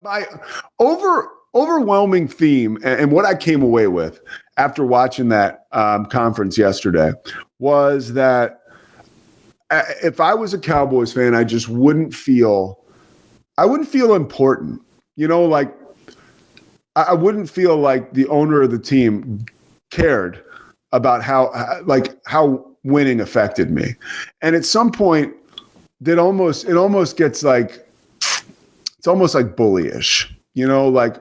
My overwhelming theme and what I came away with after watching that conference yesterday was that if I was a Cowboys fan, I just wouldn't feel important. Like I wouldn't feel like the owner of the team cared about how winning affected me. And at some point, it almost gets like, it's almost like bullyish, like,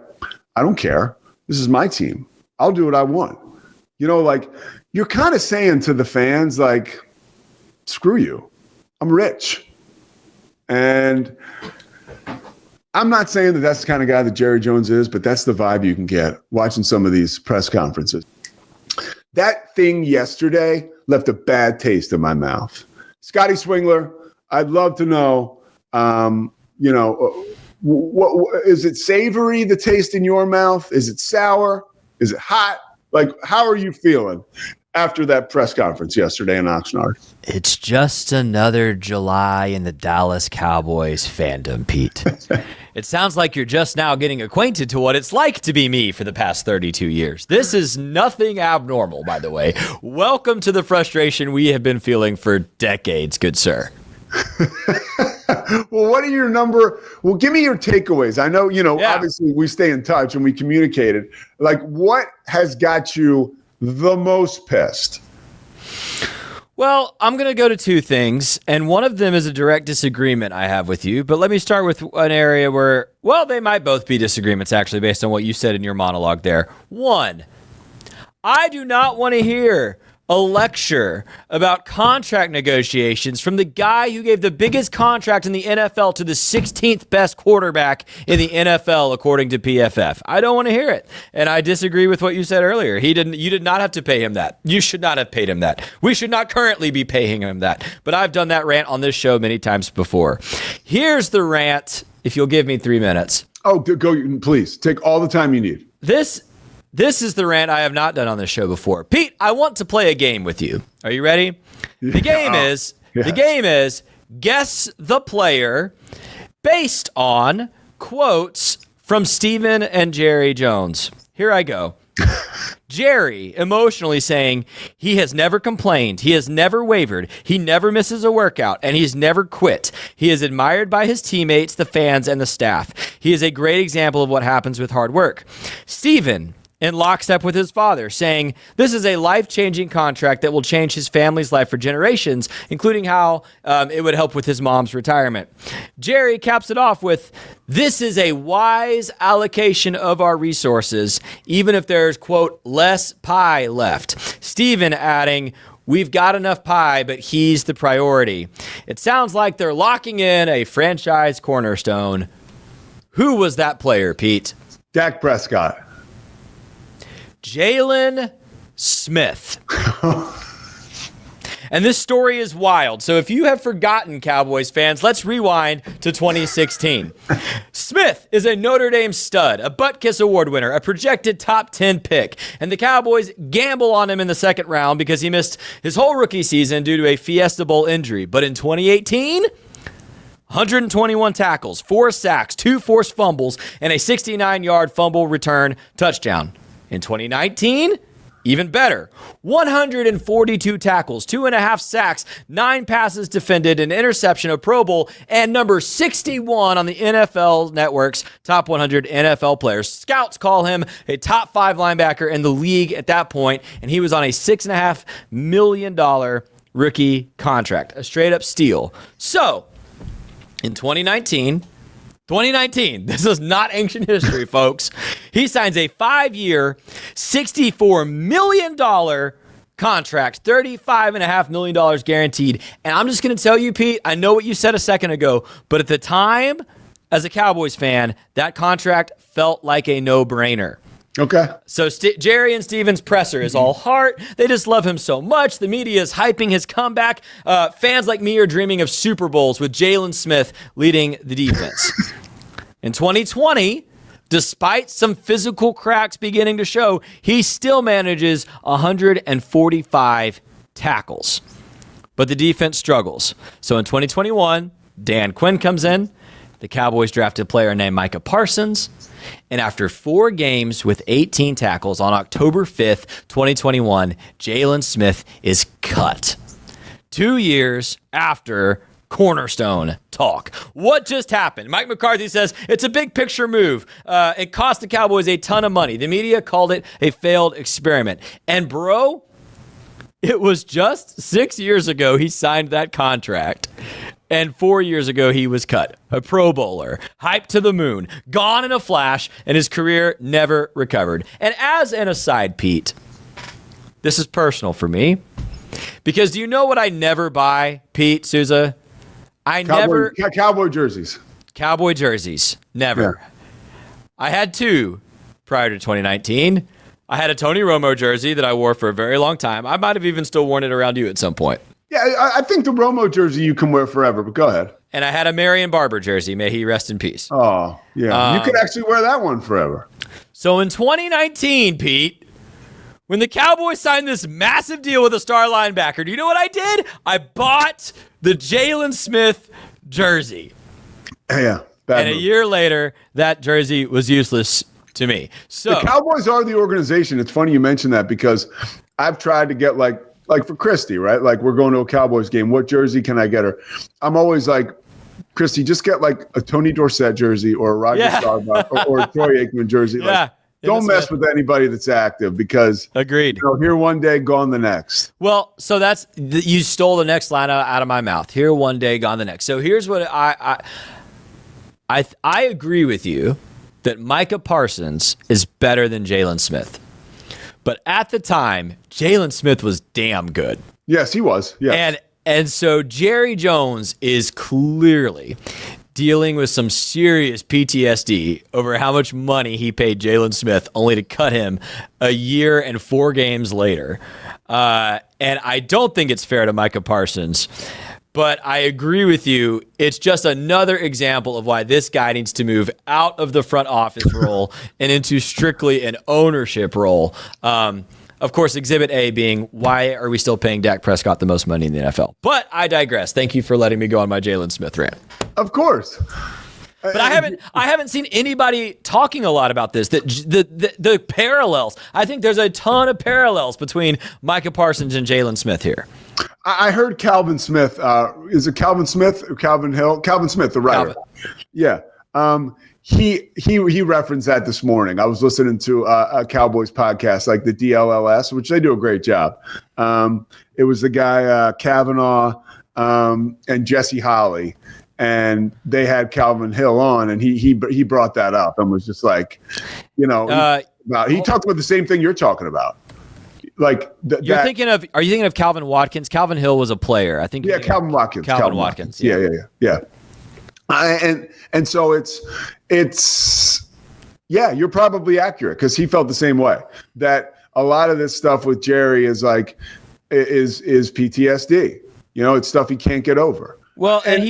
I don't care. This is my team. I'll do what I want. Like, you're kind of saying to the fans, like, screw you. I'm rich. And I'm not saying that that's the kind of guy that Jerry Jones is, but that's the vibe you can get watching some of these press conferences. That thing yesterday left a bad taste in my mouth. Scotty Swingler, I'd love to know, what is it savory, the taste in your mouth? Is it sour? Is it hot? Like, how are you feeling after that press conference yesterday in Oxnard? It's just another July in the Dallas Cowboys fandom, Pete. It sounds like you're just now getting acquainted to what it's like to be me for the past 32 years. This is nothing abnormal, by the way. Welcome to the frustration we have been feeling for decades, good sir. Well, give me your takeaways. I know, Obviously we stay in touch and we communicated. Like, what has got you the most pissed? Well, I'm going to go to two things, and one of them is a direct disagreement I have with you. But let me start with an area where, well, they might both be disagreements, actually, based on what you said in your monologue there. One, I do not want to hear a lecture about contract negotiations from the guy who gave the biggest contract in the NFL to the 16th best quarterback in the NFL, according to PFF. I don't want to hear it. And I disagree with what you said earlier. You did not have to pay him that. You should not have paid him that. We should not currently be paying him that. But I've done that rant on this show many times before. Here's the rant, if you'll give me 3 minutes. Oh, go, please. Take all the time you need. This is the rant I have not done on this show before. Pete, I want to play a game with you. Are you ready? The game is guess the player based on quotes from Stephen and Jerry Jones. Here I go. Jerry emotionally saying he has never complained, he has never wavered, he never misses a workout, and he's never quit. He is admired by his teammates, the fans, and the staff. He is a great example of what happens with hard work. Stephen, in lockstep with his father, saying this is a life-changing contract that will change his family's life for generations, including how it would help with his mom's retirement. Jerry caps it off with, this is a wise allocation of our resources, even if there's, quote, less pie left. Stephen adding, we've got enough pie, but he's the priority. It sounds like they're locking in a franchise cornerstone. Who was that player, Pete? Dak Prescott. Jaylon Smith. And this story is wild. So if you have forgotten, Cowboys fans, let's rewind to 2016. Smith is a Notre Dame stud, a Butt-Kiss Award winner, a projected top 10 pick. And the Cowboys gamble on him in the second round because he missed his whole rookie season due to a Fiesta Bowl injury. But in 2018... 121 tackles, 4 sacks, 2 forced fumbles, and a 69-yard fumble return touchdown. In 2019, even better, 142 tackles, 2.5 sacks, 9 passes defended, an interception, a Pro Bowl, and number 61 on the NFL Network's top 100 NFL players. Scouts call him a top 5 linebacker in the league at that point, and he was on a $6.5 million rookie contract, a straight-up steal. So, in 2019, this is not ancient history, folks. He signs a 5-year, $64 million contract, $35.5 million guaranteed. And I'm just going to tell you, Pete, I know what you said a second ago, but at the time, as a Cowboys fan, that contract felt like a no-brainer. Okay. So Jerry and Steven's presser is all heart. They just love him so much. The media is hyping his comeback. Fans like me are dreaming of Super Bowls with Jaylon Smith leading the defense. In 2020, despite some physical cracks beginning to show, he still manages 145 tackles. But the defense struggles. So in 2021, Dan Quinn comes in, the Cowboys drafted a player named Micah Parsons. And after 4 games with 18 tackles on October 5th, 2021, Jaylon Smith is cut. 2 years after cornerstone talk. What just happened? Mike McCarthy says it's a big picture move. It cost the Cowboys a ton of money. The media called it a failed experiment. And bro, it was just 6 years ago he signed that contract. And 4 years ago, he was cut. A Pro Bowler, hyped to the moon, gone in a flash, and his career never recovered. And as an aside, Pete, this is personal for me. Because do you know what I never buy, Pete Souza? Cowboy jerseys. Cowboy jerseys. Never. Yeah. I had 2 prior to 2019. I had a Tony Romo jersey that I wore for a very long time. I might have even still worn it around you at some point. Yeah, I think the Romo jersey you can wear forever, but go ahead. And I had a Marion Barber jersey. May he rest in peace. Oh, yeah. You could actually wear that one forever. So in 2019, Pete, when the Cowboys signed this massive deal with a star linebacker, do you know what I did? I bought the Jaylon Smith jersey. Yeah. And a year later, that jersey was useless to me. So the Cowboys are the organization. It's funny you mention that because I've tried to get like for Christy, right? Like we're going to a Cowboys game. What jersey can I get her? I'm always like, Christy, just get like a Tony Dorsett jersey or a Roger Staubach or a Troy Aikman jersey. Like, don't mess with anybody that's active because agreed. Here one day, gone the next. Well, so you stole the next line out of my mouth. Here one day, gone the next. So here's what I agree with you that Micah Parsons is better than Jaylon Smith. But at the time, Jaylon Smith was damn good. Yes, he was. Yeah. And so Jerry Jones is clearly dealing with some serious PTSD over how much money he paid Jaylon Smith only to cut him a year and 4 games later. And I don't think it's fair to Micah Parsons. But I agree with you. It's just another example of why this guy needs to move out of the front office role and into strictly an ownership role. Of course, Exhibit A being, why are we still paying Dak Prescott the most money in the NFL? But I digress. Thank you for letting me go on my Jaylon Smith rant. Of course. But I haven't seen anybody talking a lot about this. The parallels. I think there's a ton of parallels between Micah Parsons and Jaylon Smith here. I heard Calvin Smith. Is it Calvin Smith or Calvin Hill? Calvin Smith, the writer. Yeah. He referenced that this morning. I was listening to a Cowboys podcast, like the DLLS, which they do a great job. It was the guy Kavanaugh and Jesse Holley, and they had Calvin Hill on, and he brought that up and was just like, he talked about the same thing you're talking about. Like are you thinking of Calvin Watkins? Calvin Hill was a player, I think. Yeah, Calvin Watkins. Calvin Watkins. Yeah. And so it's you're probably accurate because he felt the same way. That a lot of this stuff with Jerry is like is PTSD. It's stuff he can't get over. Well, and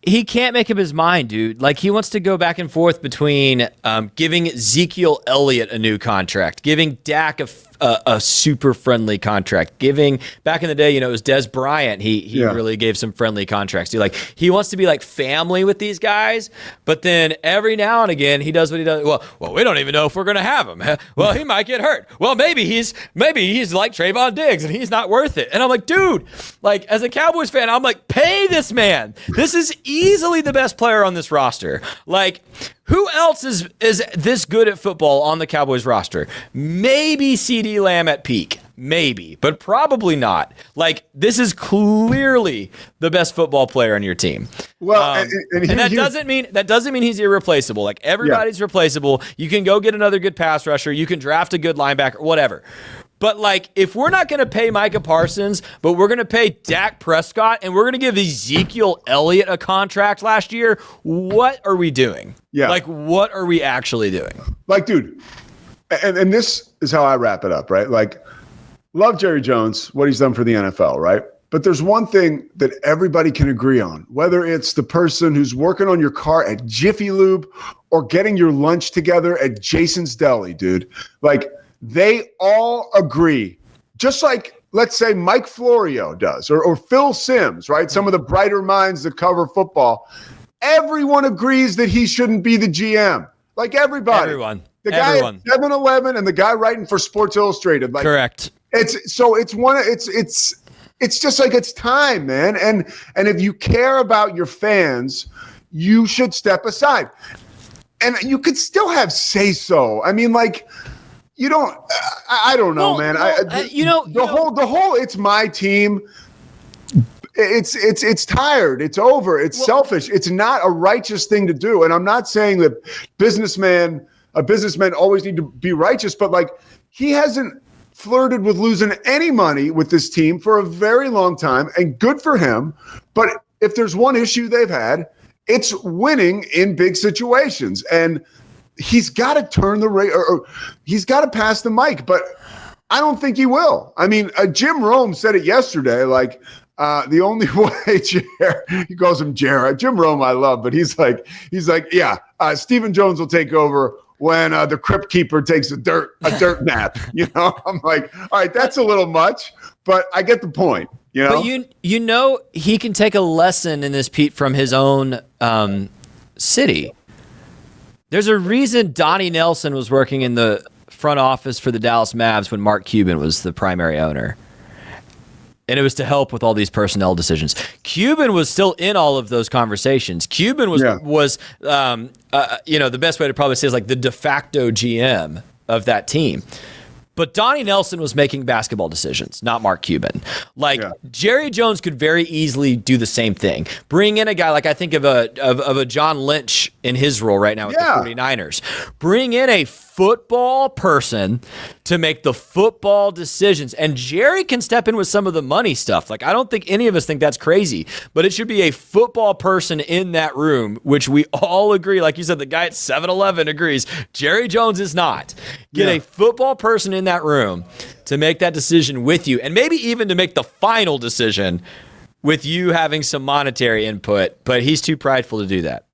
he can't make up his mind, dude. Like, he wants to go back and forth between giving Ezekiel Elliott a new contract, giving Dak a super friendly contract, giving back in the day, it was Des Bryant. He really gave some friendly contracts. He wants to be like family with these guys, but then every now and again he does what he does. Well, we don't even know if we're gonna have him. Well, he might get hurt. Well, maybe he's like Trayvon Diggs and he's not worth it. And I'm like, dude, like as a Cowboys fan, I'm like, pay this man. This is easily the best player on this roster. Like, who else is this good at football on the Cowboys roster? Maybe CeeDee Lamb at peak. Maybe, but probably not. Like, this is clearly the best football player on your team. Well, and that doesn't mean he's irreplaceable. Like, everybody's replaceable. You can go get another good pass rusher. You can draft a good linebacker, whatever. But, like, if we're not going to pay Micah Parsons, but we're going to pay Dak Prescott, and we're going to give Ezekiel Elliott a contract last year, what are we doing? Yeah. Like, what are we actually doing? Like, dude, and this is how I wrap it up, right? Like, love Jerry Jones, what he's done for the NFL, right? But there's one thing that everybody can agree on, whether it's the person who's working on your car at Jiffy Lube or getting your lunch together at Jason's Deli, dude. Like, they all agree, just like, let's say, Mike Florio does or Phil Simms, right? Some of the brighter minds that cover football. everyone agrees that he shouldn't be the GM. Like everybody. Everyone. The guy at 7-Eleven and the guy writing for Sports Illustrated. Like, correct. It's just like it's time, man. And if you care about your fans, you should step aside. And you could still have say so. I mean, like, you don't. I don't know, man. The whole. It's my team. It's tired. It's over. It's selfish. It's not a righteous thing to do. And I'm not saying that businessmen always need to be righteous, but like he hasn't flirted with losing any money with this team for a very long time, and good for him. But if there's one issue they've had, it's winning in big situations. And he's got to turn the or he's got to pass the mic, but I don't think he will. I mean, Jim Rome said it yesterday, like, the only way, he calls him Jared. Jim Rome I love, but he's like, yeah, Stephen Jones will take over when the crypt keeper takes a dirt nap. You know, I'm like, all right, that's a little much, but I get the point. You know, but you know, he can take a lesson in this, Pete, from his own city. There's a reason Donnie Nelson was working in the front office for the Dallas Mavs when Mark Cuban was the primary owner. And it was to help with all these personnel decisions. Cuban was still in all of those conversations. Cuban was the best way to probably say is like the de facto GM of that team. But Donnie Nelson was making basketball decisions, not Mark Cuban. Jerry Jones could very easily do the same thing. Bring in a guy like I think of a John Lynch in his role right now with the 49ers. Bring in a football person to make the football decisions. And Jerry can step in with some of the money stuff. Like, I don't think any of us think that's crazy, but it should be a football person in that room, which we all agree. Like you said, the guy at 7-Eleven agrees. Jerry Jones is not. Get a football person in that room to make that decision with you, and maybe even to make the final decision with you having some monetary input, but he's too prideful to do that.